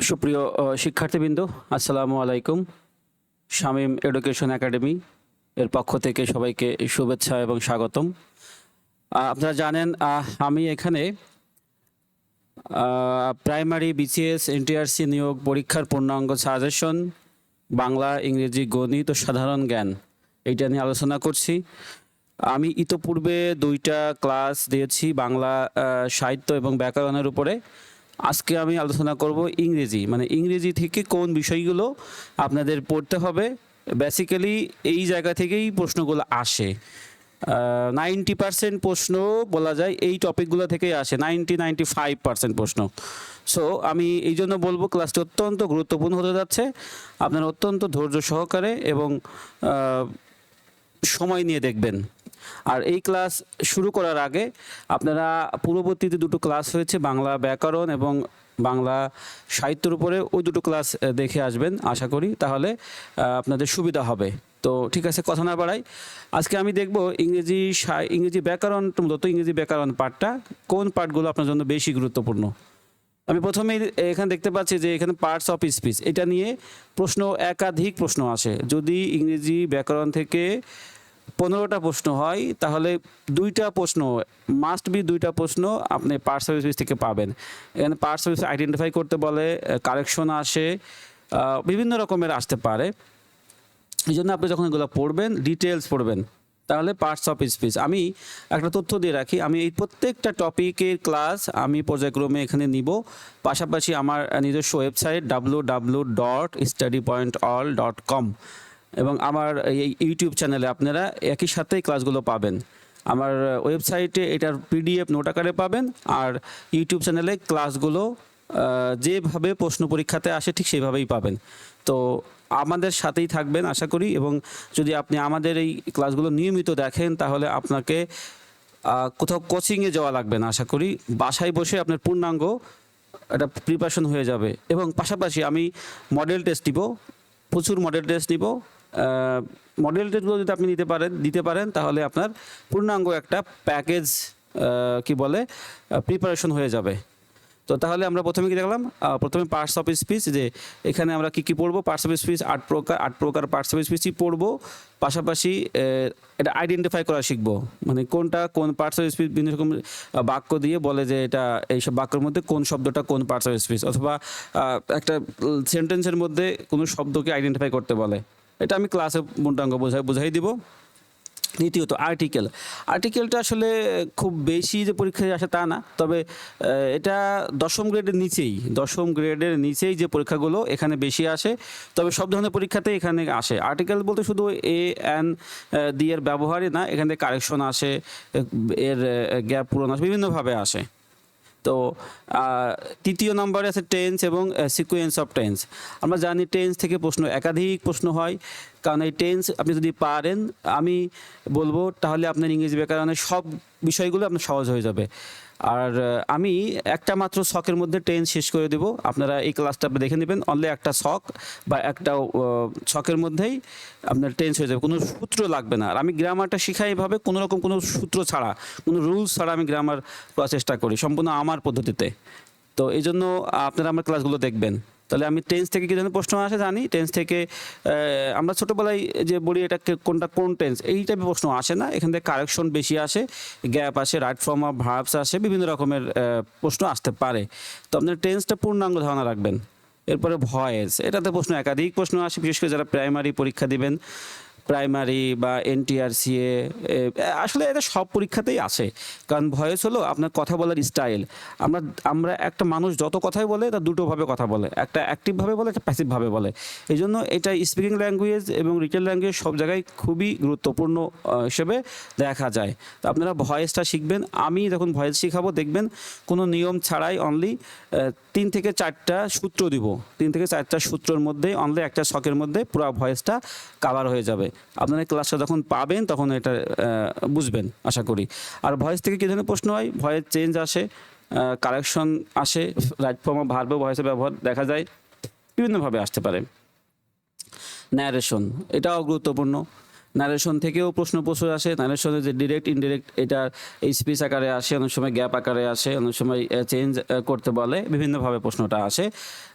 সুপ্রিয় শিক্ষার্থীবৃন্দ, আসসালামু আলাইকুম। শামীম এডুকেশন একাডেমি এর পক্ষ থেকে সবাইকে শুভেচ্ছা এবং স্বাগতম। আপনারা জানেন আমি এখানে প্রাইমারি বিসিএস এনটিআরসি নিয়োগ পরীক্ষার পূর্ণাঙ্গ সাজেশন, বাংলা, ইংরেজি, গণিত ও সাধারণ জ্ঞান এইটা নিয়ে আলোচনা করছি। আমি ইতোপূর্বে 2টা ক্লাস দিয়েছি বাংলা সাহিত্য এবং ব্যাকরণের উপরে। আজকে আমি আলোচনা করব ইংরেজি, মানে ইংরেজি থেকে কোন বিষয়গুলো আপনাদের পড়তে হবে। বেসিক্যালি এই জায়গা থেকেই প্রশ্নগুলো আসে। 90% প্রশ্ন বলা যায় এই টপিকগুলো থেকেই আসে, 95% প্রশ্ন। সো আমি এই জন্য বলবো ক্লাসটি অত্যন্ত গুরুত্বপূর্ণ হতে যাচ্ছে। আপনারা অত্যন্ত ধৈর্য সহকারে এবং সময় নিয়ে দেখবেন। আর এই ক্লাস শুরু করার আগে আপনারা পূর্ববর্তীতে 2টো ক্লাস হয়েছে বাংলা ব্যাকরণ এবং বাংলা সাহিত্যের উপরে, ওই 2টো ক্লাস দেখে আসবেন আশা করি, তাহলে আপনাদের সুবিধা হবে। তো ঠিক আছে, কথা না বাড়াই, আজকে আমি দেখব ইংরেজি ব্যাকরণ, মূলত ইংরেজি ব্যাকরণ পার্টটা, কোন পার্টগুলো আপনার জন্য বেশি গুরুত্বপূর্ণ। আমি প্রথমেই এখানে দেখতে পাচ্ছি যে এখানে পার্টস অফ স্পিচ, এটা নিয়ে একাধিক প্রশ্ন আসে। যদি ইংরেজি ব্যাকরণ থেকে 15টা প্রশ্ন হয় তাহলে 2টা প্রশ্ন মাস্ট বি, 2টা প্রশ্ন আপনি পার্টস অফ স্পিচ থেকে পাবেন। এখানে পার্টস অফ স্পিচ আইডেন্টিফাই করতে বলে, কারেকশন আসে, বিভিন্ন রকমের আসতে পারে। এই জন্য আপনি যখন এগুলো পড়বেন, ডিটেলস পড়বেন, তাহলে পার্টস অফ স্পিচ। আমি একটা তথ্য দিয়ে রাখি, আমি এই প্রত্যেকটা টপিকের ক্লাস আমি পর্যায়ক্রমে এখানে নিব। পাশাপাশি আমার নিজস্ব ওয়েবসাইট www.studypointall.com এবং আমার এই ইউটিউব চ্যানেলে আপনারা একই সাথেই ক্লাসগুলো পাবেন। আমার ওয়েবসাইটে এটার পিডিএফ নোট আকারে পাবেন, আর ইউটিউব চ্যানেলে ক্লাসগুলো যেভাবে প্রশ্ন পরীক্ষাতে আসে ঠিক সেইভাবেই পাবেন। তো আমাদের সাথেই থাকবেন আশা করি, এবং যদি আপনি আমাদের এই ক্লাসগুলো নিয়মিত দেখেন তাহলে আপনাকে কোথাও কোচিংয়ে যাওয়া লাগবে না। আশা করি বাসায় বসে আপনার পূর্ণাঙ্গ একটা প্রিপারেশন হয়ে যাবে। এবং পাশাপাশি আমি মডেল টেস্ট দিব, প্রচুর মডেল টেস্ট নিব। মডেল টেস্টগুলো যদি আপনি দিতে পারেন তাহলে আপনার পূর্ণাঙ্গ একটা প্যাকেজ কি বলে প্রিপারেশন হয়ে যাবে। তো তাহলে আমরা প্রথমে কি দেখলাম, প্রথমে পার্টস অফ স্পিচ, যে এখানে আমরা কি পড়বো। পার্টস অফ স্পিচ 8 প্রকার পার্টস অফ স্পিচই পড়বো। পাশাপাশি এটা আইডেন্টিফাই করা শিখবো, মানে কোনটা কোন পার্টস অফ স্পিচ। বিভিন্ন রকম বাক্য দিয়ে বলে যে এটা এইসব বাক্যের মধ্যে কোন শব্দটা কোন পার্টস অফ স্পিচ, অথবা একটা সেন্টেন্সের মধ্যে কোনো শব্দকে আইডেন্টিফাই করতে বলে। এটা আমি ক্লাসে পূর্ণাঙ্গ বুঝাই দিব। দ্বিতীয়ত আর্টিকেলটা আসলে খুব বেশি যে পরীক্ষায় আসে তা না, তবে এটা দশম গ্রেডের নিচেই যে পরীক্ষাগুলো এখানে বেশি আসে। তবে সব ধরনের পরীক্ষাতে এখানে আসে। আর্টিকেল বলতে শুধু এ অ্যান দিয়ে এর ব্যবহারই না, এখান থেকে কারেকশন আসে, এর গ্যাপ পূরণ আসে, বিভিন্নভাবে আসে। তো তৃতীয় নম্বরে আছে টেন্স এবং সিকোয়েন্স অফ টেন্স। আমরা জানি টেন্স থেকে একাধিক প্রশ্ন হয়, কারণ এই টেন্স আপনি যদি পারেন, আমি বলবো তাহলে আপনার ইংরেজি ব্যাকরণের সব বিষয়গুলো আপনার সহজ হয়ে যাবে। আর আমি একটা মাত্র ছকের মধ্যে টেন্স শেষ করে দেব। আপনারা এই ক্লাসটা আপনি দেখে নেবেন, অনলি একটা ছক বা একটা ছকের মধ্যেই আপনার টেন্স হয়ে যাবে, কোনো সূত্র লাগবে না। আর আমি গ্রামারটা শিখাই এভাবে, কোনো রকম কোনো সূত্র ছাড়া, কোনো রুলস ছাড়া আমি গ্রামার করার চেষ্টা করি, সম্পূর্ণ আমার পদ্ধতিতে। তো এই জন্য আপনারা আমার ক্লাসগুলো দেখবেন। তাহলে আমি টেন্স থেকে কি ধরনের প্রশ্ন আসে জানি। টেন্স থেকে আমরা ছোটোবেলায় যে বলি এটাকে কোনটা কোন টেন্স, এই টাইপের প্রশ্ন আসে না। এখান থেকে কারেকশন বেশি আসে, গ্যাপ আসে, রাইট ফর্ম অফ ভার্বস আসে, বিভিন্ন রকমের প্রশ্ন আসতে পারে। তো আপনার টেন্সটা পূর্ণাঙ্গ ধারণা রাখবেন। এরপরে ভয়েস, এটাতে একাধিক প্রশ্ন আসে, বিশেষ করে যারা প্রাইমারি পরীক্ষা দিবেন, প্রাইমারি বা এনটিআরসিএ, আসলে এটা সব পরীক্ষাতেই আসে। কারণ ভয়েস হলো আপনার কথা বলার স্টাইল। আমরা একটা মানুষ যত কথাই বলে তা দুটোভাবে কথা বলে, একটা অ্যাক্টিভভাবে বলে, একটা প্যাসিভভাবে বলে। এই জন্য এটা স্পিকিং ল্যাঙ্গুয়েজ এবং রিটেল ল্যাঙ্গুয়েজ সব জায়গায় খুবই গুরুত্বপূর্ণ হিসেবে দেখা যায়। তো আপনারা ভয়েসটা শিখবেন। আমি যখন ভয়েস শিখাবো দেখবেন কোনো নিয়ম ছাড়াই অনলি 3 থেকে 4টা সূত্র দিব। 3 থেকে 4টা সূত্রের মধ্যে অনলি একটা ছকের মধ্যে পুরো ভয়েসটা কাভার হয়ে যাবে। আপনারা ক্লাসটা যখন পাবেন তখন এটা বুঝবেন আশা করি। আর ভয়েস থেকে কী ধরনের প্রশ্ন হয়, ভয়েস চেঞ্জ আসে, কারেকশন আসে, রাইট ফর্ম অফ ভার্ব ভয়েসের ব্যবহার দেখা যায়, বিভিন্নভাবে আসতে পারে। ন্যারেশন, এটাও গুরুত্বপূর্ণ। নারেশন থেকেও প্রশ্ন প্রচুর আসে। নারেশনে যে ডিরেক্ট ইনডিরেক্ট এটা এই স্পিচ আকারে আসে, অনেক সময় গ্যাপ আকারে আসে, অনেক সময় চেঞ্জ করতে বলে, বিভিন্নভাবে প্রশ্নটা আসে।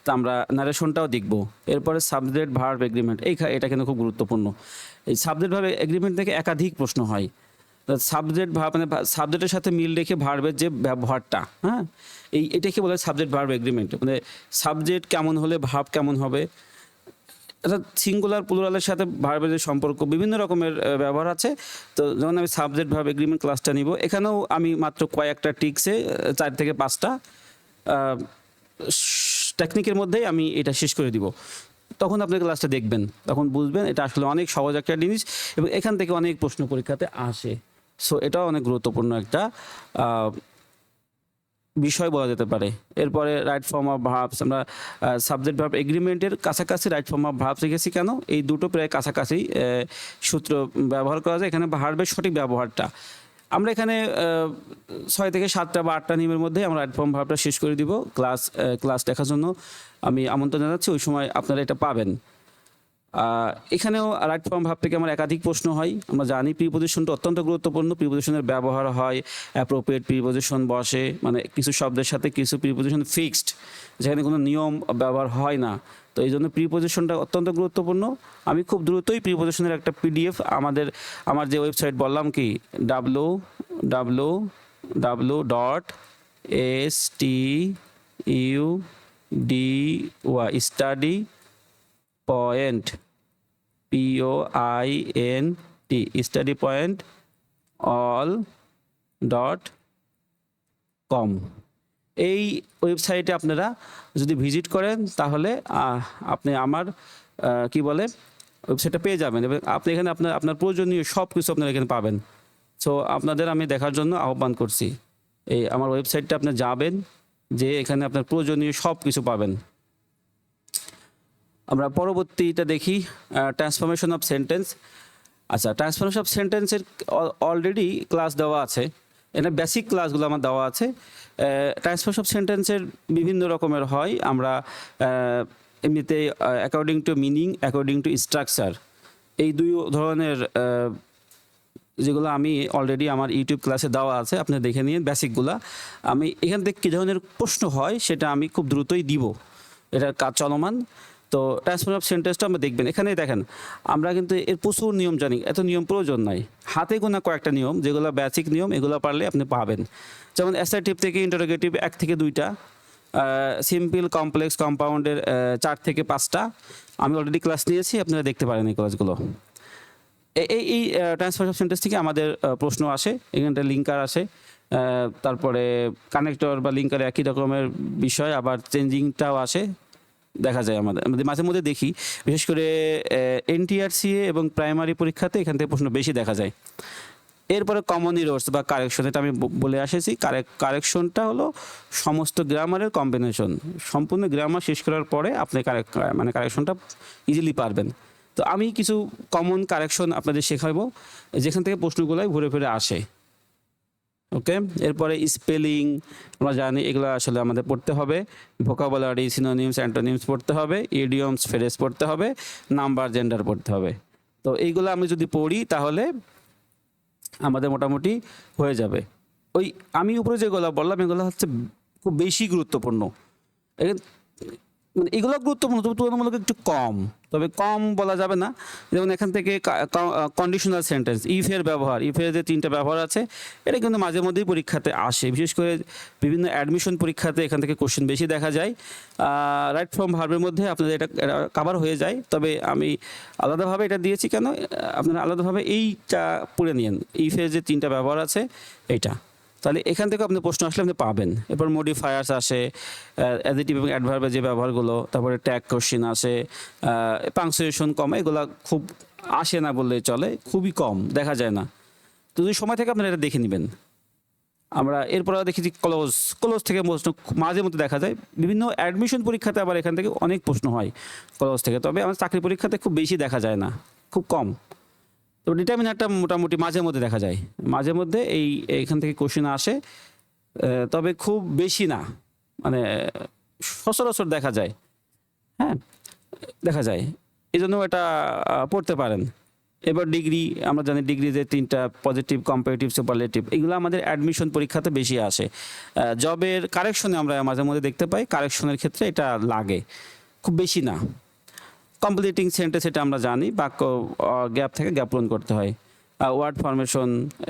তো আমরা নারেশনটাও দেখব। এরপরে সাবজেক্ট ভার্ব এগ্রিমেন্ট, এটা কিন্তু খুব গুরুত্বপূর্ণ। এই সাবজেক্ট ভার্ব এগ্রিমেন্ট থেকে একাধিক প্রশ্ন হয়। সাবজেক্ট ভার্ব মানে সাবজেক্টের সাথে মিল রেখে ভার্বের যে ব্যবহারটা, হ্যাঁ, এটাকে বলে সাবজেক্ট ভার্ব এগ্রিমেন্ট। মানে সাবজেক্ট কেমন হলে ভার্ব কেমন হবে, অর্থাৎ সিঙ্গুলার প্লুরালের সাথে ভার্বের যে সম্পর্ক, বিভিন্ন রকমের ব্যবহার আছে। তো যখন আমি সাবজেক্ট ভার্ব এগ্রিমেন্ট ক্লাসটা নিব, এখানেও আমি মাত্র কয়েকটা টিক্সে 4 থেকে 5টা টেকনিকের মধ্যেই আমি এটা শেষ করে দিব। তখন আপনি ক্লাসটা দেখবেন, তখন বুঝবেন এটা আসলে অনেক সহজ একটা জিনিস এবং এখান থেকে অনেক প্রশ্ন পরীক্ষাতে আসে। সো এটাও অনেক গুরুত্বপূর্ণ একটা বিষয় বলা যেতে পারে। এরপরে রাইট ফর্ম অফ ভার্বস, আমরা সাবজেক্ট ভার্ব এগ্রিমেন্টের কাছাকাছি রাইট ফর্ম অফ ভার্বস লিখেছি কেন, এই দুটো প্রায় কাছাকাছি সূত্র ব্যবহার করা যায়। এখানে ভার্বের সঠিক ব্যবহারটা আমরা এখানে 6 থেকে 7টা বা 8টা নিয়মের মধ্যে আমরা রাইট ফর্ম ভার্বটা শেষ করে দিব। ক্লাস দেখার জন্য আমি আমন্ত্রণ জানাচ্ছি, ওই সময় আপনারা এটা পাবেন। এখানেও রাইট ফর্ম ভাব থেকে আমার একাধিক প্রশ্ন হয়। আমরা জানি প্রিপোজিশনটা অত্যন্ত গুরুত্বপূর্ণ। প্রিপোজিশনের ব্যবহার হয়, অ্যাপ্রোপ্রিয়েট প্রিপোজিশন বসে, মানে কিছু শব্দের সাথে কিছু প্রিপোজিশন ফিক্সড, যেখানে কোনো নিয়ম ব্যবহার হয় না। তো এই জন্য প্রিপোজিশনটা অত্যন্ত গুরুত্বপূর্ণ। আমি খুব দ্রুতই প্রিপোজিশনের একটা পিডিএফ আমার যে ওয়েবসাইট বললাম কি www.study study point POINT study point all.com, এই ওয়েবসাইটে আপনারা যদি ভিজিট করেন তাহলে আপনি আমার কি বলে ওয়েবসাইটটা পেয়ে যাবেন এবং আপনি এখানে আপনার প্রয়োজনীয় সব কিছু আপনারা এখানে পাবেন। সো আপনাদের আমি দেখার জন্য আহ্বান করছি, এই আমার ওয়েবসাইটটা আপনি যাবেন, যে এখানে আপনার প্রয়োজনীয় সব কিছু পাবেন। আমরা পরবর্তীটা দেখি, ট্রান্সফরমেশন অফ সেন্টেন্স। আচ্ছা, ট্রান্সফরমেশন অফ সেন্টেন্সের অলরেডি ক্লাস দেওয়া আছে, এটা বেসিক ক্লাসগুলো আমার দেওয়া আছে। ট্রান্সফরমেশন অফ সেন্টেন্সের বিভিন্ন রকমের হয়। আমরা এমনিতে according to meaning, according to structure, এই দুই ধরনের যেগুলো আমি অলরেডি আমার ইউটিউব ক্লাসে দেওয়া আছে, আপনি দেখে নিন বেসিকগুলা। আমি এখান থেকে কী ধরনের প্রশ্ন হয় সেটা আমি খুব দ্রুতই দিব, এটার কাজ চলমান। তো ট্রান্সফরমেশন অফ সেন্টেন্সটা আমরা দেখবেন। এখানে দেখেন আমরা কিন্তু এর প্রচুর নিয়ম জানি, এত নিয়ম প্রয়োজন নাই, হাতে গোনা কয়েকটা নিয়ম যেগুলো বেসিক নিয়ম, এগুলো পারলে আপনি পাবেন। যেমন অ্যাসার্টিভ থেকে ইন্টারোগেটিভ 1 থেকে 2টা, সিম্পল কমপ্লেক্স কম্পাউন্ডের 4 থেকে 5টা আমি অলরেডি ক্লাস নিয়েছি, আপনারা দেখতে পারেন এই ক্লাসগুলো। এই ট্রান্সফরমেশন অফ সেন্টেন্স থেকে আমাদের প্রশ্ন আসে, এখানটা লিঙ্কার আসে, তারপরে কানেক্টর বা লিঙ্কার একই রকমের বিষয়, আবার চেঞ্জিংটাও আসে, দেখা যায় আমাদের মাঝে মধ্যে দেখি। বিশেষ করে NTRCA এবং প্রাইমারি পরীক্ষাতে এখান থেকে প্রশ্ন বেশি দেখা যায়। এরপরে কমন এরর্স বা কারেকশন, এটা আমি বলে আসেছি। কারেকশনটা হলো সমস্ত গ্রামারের কম্বিনেশন, সম্পূর্ণ গ্রামার শেষ করার পরে আপনি কারেকশনটা ইজিলি পারবেন। তো আমি কিছু কমন কারেকশন আপনাদের শেখাবো, যেখান থেকে প্রশ্নগুলোই ঘুরে ফিরে আসে। ওকে, এরপরে স্পেলিং আমরা জানি, এগুলো আসলে আমাদের পড়তে হবে। ভোকাবুলারি, সিনোনিমস, অ্যান্টোনিমস পড়তে হবে, ইডিয়মস, ফ্রেজ পড়তে হবে, নাম্বার, জেন্ডার পড়তে হবে। তো এইগুলো আমি যদি পড়ি তাহলে আমাদের মোটামুটি হয়ে যাবে। ওই আমি উপরে যেগুলো বললাম এগুলো হচ্ছে খুব বেশি গুরুত্বপূর্ণ, মানে এগুলো গুরুত্বপূর্ণ, তবে তুলনামূলক একটু কম, তবে কম বলা যাবে না। যেমন এখান থেকে কন্ডিশনাল সেন্টেন্স, ইফের ব্যবহার, ইফের যে 3টা ব্যবহার আছে, এটা কিন্তু মাঝে মধ্যেই পরীক্ষাতে আসে, বিশেষ করে বিভিন্ন অ্যাডমিশন পরীক্ষাতে এখান থেকে কোশ্চেন বেশি দেখা যায়। রাইট ফর্ম ভার্বের মধ্যে আপনাদের এটা কভার হয়ে যায়, তবে আমি আলাদাভাবে এটা দিয়েছি কেন, আপনারা আলাদাভাবে এইটা পড়ে নিন, ইফের যে 3টা ব্যবহার আছে এইটা, তাহলে এখান থেকে আপনি প্রশ্ন আসলে আপনি পাবেন। এরপর মডিফায়ার্স আসে, অ্যাডজেক্টিভ এবং অ্যাডভার্বের যে ব্যবহারগুলো, তারপরে ট্যাগ কোশ্চেন আসে, পাংচুয়েশন কম, এগুলো খুব আসে না বললেই চলে, খুবই কম, দেখা যায় না। তো যদি সময় থেকে আপনারা এটা দেখে নেবেন। আমরা এরপর দেখেছি ক্লোজ থেকে প্রশ্ন মাঝে মধ্যে দেখা যায়। বিভিন্ন অ্যাডমিশন পরীক্ষাতে আবার এখান থেকে অনেক প্রশ্ন হয় ক্লোজ থেকে, তবে আমার চাকরি পরীক্ষাতে খুব বেশি দেখা যায় না, খুব কম। তো ডিটারমিনারটা মোটামুটি মাঝে মধ্যে দেখা যায়, মাঝে মধ্যে এইখান থেকে কোশ্চেন আসে, তবে খুব বেশি না, মানে সচরাচর দেখা যায়, হ্যাঁ দেখা যায়, এই জন্য এটা পড়তে পারেন। এবার ডিগ্রি, আমরা জানি ডিগ্রি যে 3টা পজিটিভ, কম্পারেটিভ, সুপারলেটিভ, এগুলো আমাদের অ্যাডমিশন পরীক্ষাতে বেশি আসে। জবের কারেকশনে আমরা মাঝে মধ্যে দেখতে পাই, কারেকশনের ক্ষেত্রে এটা লাগে, খুব বেশি না। কমপ্লিটিং সেন্টেন্স এটা আমরা জানি, বাক্য গ্যাপ থেকে গ্যাপ পূরণ করতে হয়। ওয়ার্ড ফরমেশন,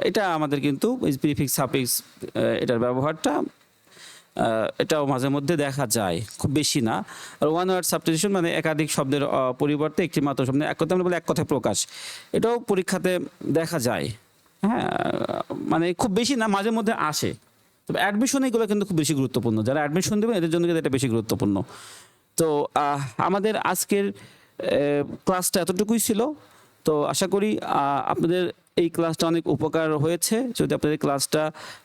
এটা আমাদের কিন্তু প্রিফিক্স সাফিক্স এটার ব্যবহারটা এটাও মাঝে মধ্যে দেখা যায়, খুব বেশি না। আর ওয়ান ওয়ার্ড সাবস্টিটিউশন মানে একাধিক শব্দের পরিবর্তে একটি মাত্র শব্দ, এক কথা আমরা বলি এক কথায় প্রকাশ, এটাও পরীক্ষাতে দেখা যায়। হ্যাঁ, মানে খুব বেশি না, মাঝে মধ্যে আসে। তবে অ্যাডমিশন এগুলো কিন্তু খুব বেশি গুরুত্বপূর্ণ, যারা অ্যাডমিশন দেবেন এদের জন্য কিন্তু এটা বেশি গুরুত্বপূর্ণ। তো আমাদের আজকের ক্লাসটা এতটুকুই ছিল। তো আশা করি আপনাদের এই ক্লাসটা অনেক উপকার হয়েছে। যদি আপনাদের ক্লাসটা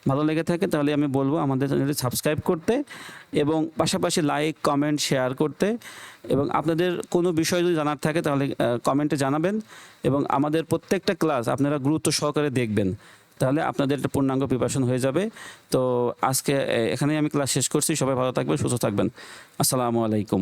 ভালো লেগে থাকে তাহলে আমি বলবো আমাদের চ্যানেলটি সাবস্ক্রাইব করতে এবং পাশাপাশি লাইক, কমেন্ট, শেয়ার করতে। এবং আপনাদের কোনো বিষয় যদি জানার থাকে তাহলে কমেন্টে জানাবেন এবং আমাদের প্রত্যেকটা ক্লাস আপনারা গুরুত্ব সহকারে দেখবেন, তাহলে আপনাদের একটা পূর্ণাঙ্গ প্রিপারেশন হয়ে যাবে। তো আজকে এখানেই আমি ক্লাস শেষ করছি। সবাই ভালো থাকবেন, সুস্থ থাকবেন। আসসালামু আলাইকুম।